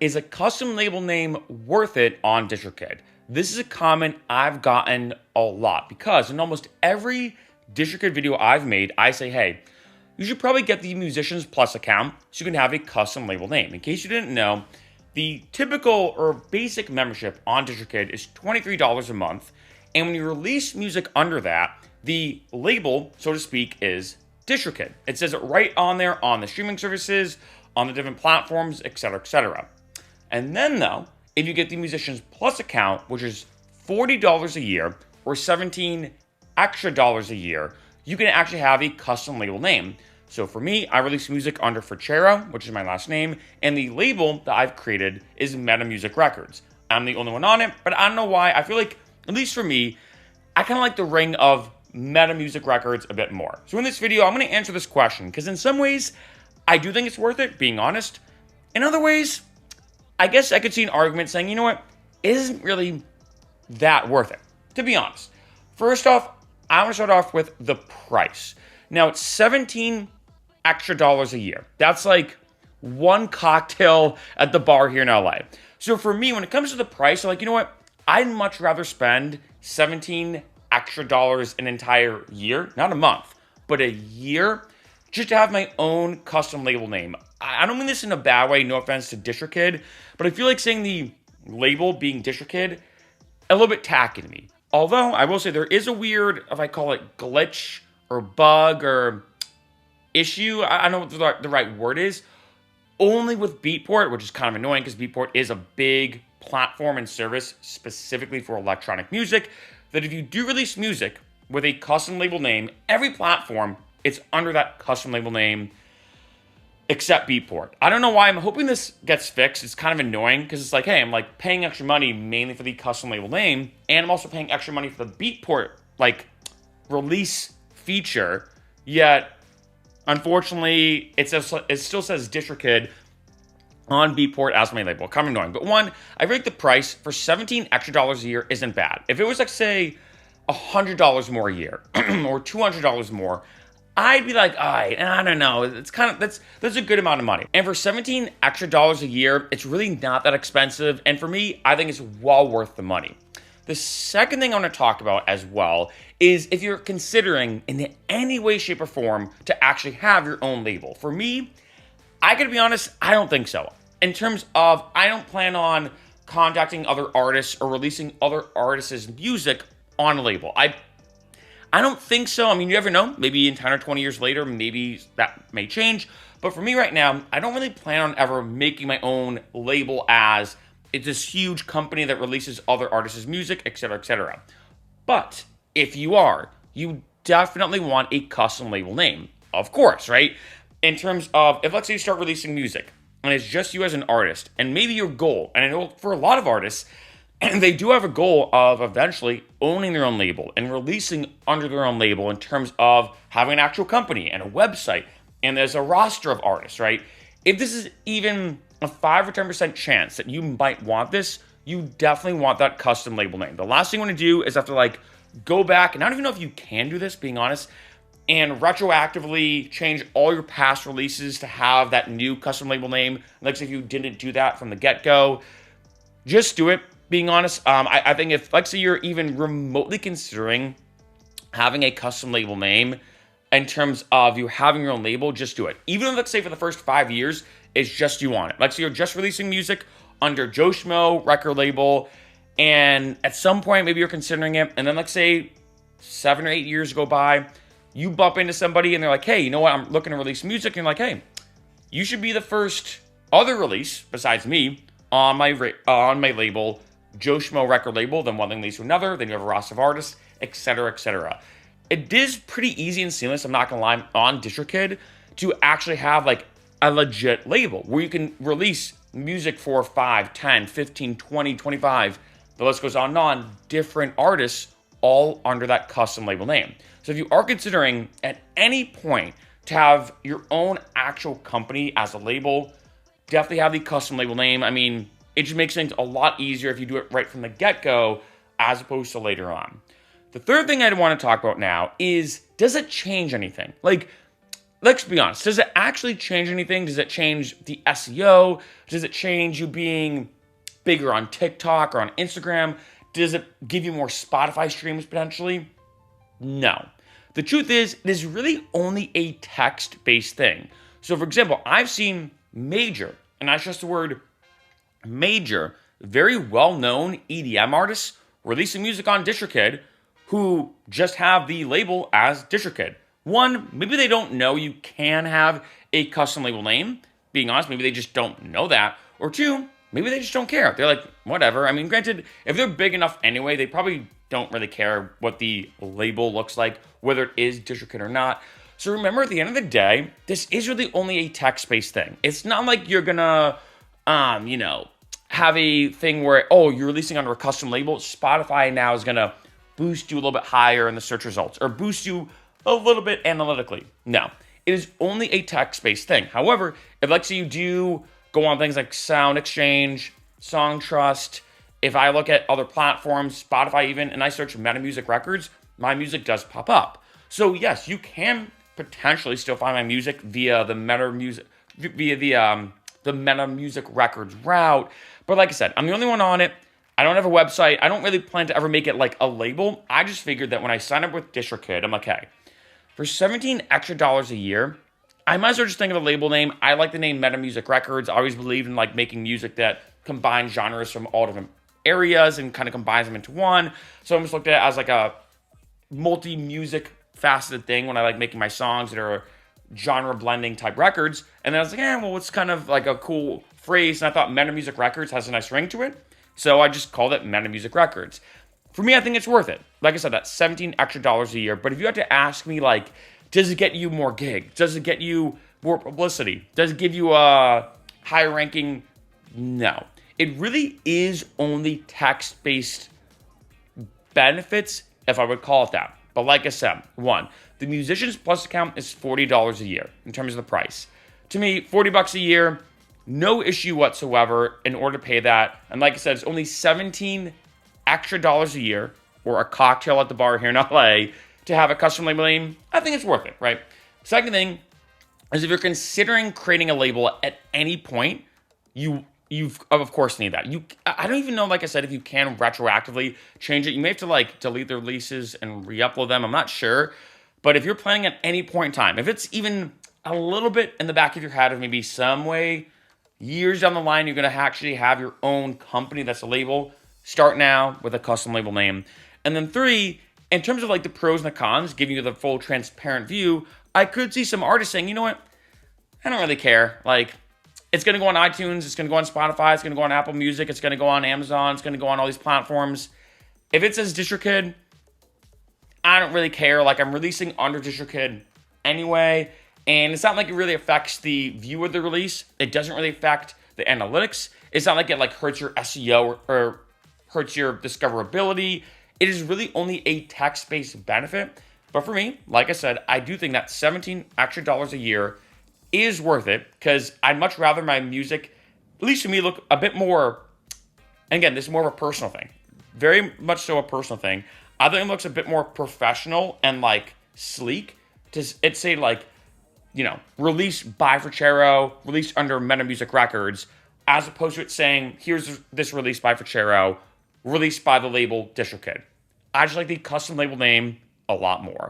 Is a custom label name worth it on DistroKid? This is a comment I've gotten a lot because in almost every DistroKid video I've made, I say, hey, you should probably get the Musicians Plus account so you can have a custom label name. In case you didn't know, the typical or basic membership on DistroKid is $23 a month. And when you release music under that, the label, so to speak, is DistroKid. It says it right on there on the streaming services, on the different platforms, etc., etc. And then, though, if you get the Musicians Plus account, which is $40 a year or $17 extra a year, you can actually have a custom label name. So for me, I release music under Frachero, which is my last name, and the label that I've created is Meta Music Records. I'm the only one on it, but I don't know why. I feel like, at least for me, I kind of like the ring of Meta Music Records a bit more. So in this video, I'm going to answer this question, because in some ways, I do think it's worth it, being honest. In other ways, I guess I could see an argument saying, you know what, it isn't really that worth it, to be honest. First off, I want to start off with the price. Now, it's $17 extra a year. That's like one cocktail at the bar here in LA. So for me, when it comes to the price, I'm like, you know what, I'd much rather spend $17 extra an entire year, not a month, but a year, just to have my own custom label name. I don't mean this in a bad way, no offense to DistroKid, but I feel like saying the label being DistroKid, a little bit tacky to me. Although, I will say there is a weird, if I call it glitch or bug or issue, I don't know what the right word is, only with Beatport, which is kind of annoying because Beatport is a big platform and service specifically for electronic music, that if you do release music with a custom label name, every platform, it's under that custom label name, except Beatport. I don't know why. I'm hoping this gets fixed. It's kind of annoying because it's like, hey, I'm like paying extra money mainly for the custom label name, and I'm also paying extra money for the Beatport like release feature. Yet, unfortunately, it still says DistroKid on Beatport as my label. Kind of annoying. But one, I feel like the price for $17 extra a year isn't bad. If it was like say $100 more a year or $200 more, I'd be like, all right, I don't know. It's kind of, that's a good amount of money. And for $17 extra a year, it's really not that expensive. And for me, I think it's well worth the money. The second thing I want to talk about as well is if you're considering in any way, shape, or form to actually have your own label. For me, I gotta be honest, I don't think so. In terms of, I don't plan on contacting other artists or releasing other artists' music on a label. I don't think so. I mean, you never know. Maybe in 10 or 20 years later, maybe that may change. But for me right now, I don't really plan on ever making my own label as it's this huge company that releases other artists' music, etc., etc. But if you are, you definitely want a custom label name. Of course, right? In terms of, if let's say you start releasing music, and it's just you as an artist, and maybe your goal, and I know for a lot of artists, and they do have a goal of eventually owning their own label and releasing under their own label in terms of having an actual company and a website, and there's a roster of artists, right? If this is even a 5 or 10% chance that you might want this, you definitely want that custom label name. The last thing you want to do is have to like go back, and I don't even know if you can do this, being honest, and retroactively change all your past releases to have that new custom label name. Like if you didn't do that from the get-go, just do it. Being honest, I think if, let's say you're even remotely considering having a custom label name in terms of you having your own label, just do it. Even if, let's say, for the first 5 years, it's just you on it. Let's say you're just releasing music under Joe Schmo record label, and at some point, maybe you're considering it, and then let's say 7 or 8 years go by, you bump into somebody, and they're like, hey, you know what, I'm looking to release music, and you're like, hey, you should be the first other release, besides me, on my label, Joe Schmo record label, then one thing leads to another, then you have a roster of artists, etc., etc. It is pretty easy and seamless, I'm not gonna lie, on DistroKid to actually have like a legit label where you can release music for 5, 10, 15, 20, 25, the list goes on and on, different artists all under that custom label name. So if you are considering at any point to have your own actual company as a label, definitely have the custom label name. I mean, it just makes things a lot easier if you do it right from the get-go as opposed to later on. The third thing I want to talk about now is, does it change anything? Like, let's be honest, does it actually change anything? Does it change the SEO? Does it change you being bigger on TikTok or on Instagram? Does it give you more Spotify streams potentially? No. The truth is, it is really only a text-based thing. So for example, I've seen major, and I stress the word major, very well-known EDM artists releasing music on DistroKid who just have the label as DistroKid. One, maybe they don't know you can have a custom label name. Being honest, maybe they just don't know that. Or two, maybe they just don't care. They're like, whatever. I mean, granted, if they're big enough anyway, they probably don't really care what the label looks like, whether it is DistroKid or not. So remember, at the end of the day, this is really only a text-based thing. It's not like you're gonna, have a thing where, oh, you're releasing under a custom label. Spotify now is gonna boost you a little bit higher in the search results or boost you a little bit analytically. No, it is only a text-based thing. However, if let's say you do go on things like Sound Exchange, Song Trust, if I look at other platforms, Spotify even, and I search Meta Music Records, my music does pop up. So yes, you can potentially still find my music via the Meta Music Records route. But like I said, I'm the only one on it. I don't have a website. I don't really plan to ever make it like a label. I just figured that when I sign up with DistroKid, I'm like, hey, for $17 extra a year, I might as well just think of a label name. I like the name Meta Music Records. I always believed in like making music that combines genres from all different areas and kind of combines them into one. So I almost looked at it as like a multi-music faceted thing when I like making my songs that are genre blending type records. And then I was like, well, it's kind of like a cool phrase. And I thought Meta Music Records has a nice ring to it. So I just called it Meta Music Records. For me, I think it's worth it. Like I said, that's $17 extra a year. But if you had to ask me, like, does it get you more gigs? Does it get you more publicity? Does it give you a higher ranking? No. It really is only text-based benefits, if I would call it that. But like I said, one, the Musicians Plus account is $40 a year in terms of the price. To me, $40 a year, no issue whatsoever in order to pay that. And like I said, it's only $17 extra a year or a cocktail at the bar here in LA to have a custom label name. I think it's worth it, right? Second thing is if you're considering creating a label at any point, you of course need that. I don't even know, like I said, if you can retroactively change it. You may have to like delete the releases and re-upload them. I'm not sure. But if you're planning at any point in time, if it's even a little bit in the back of your head of maybe some way, years down the line, you're going to actually have your own company that's a label, start now with a custom label name. And then three, in terms of like the pros and the cons, giving you the full transparent view, I could see some artists saying, you know what, I don't really care. Like, it's going to go on iTunes, it's going to go on Spotify, it's going to go on Apple Music, it's going to go on Amazon, it's going to go on all these platforms. If it says DistroKid, I don't really care. Like, I'm releasing under DistroKid anyway, and it's not like it really affects the view of the release. It doesn't really affect the analytics. It's not like it like hurts your SEO or hurts your discoverability. It is really only a text-based benefit. But for me, like I said, I do think that $17 extra a year is worth it because I'd much rather my music, at least to me, look a bit more, and again, this is more of a personal thing. Very much so a personal thing. I think it looks a bit more professional and like sleek to it say like, you know, released by Frachero, released under Meta Music Records, as opposed to it saying, here's this released by Frachero, released by the label DistroKid. I just like the custom label name a lot more.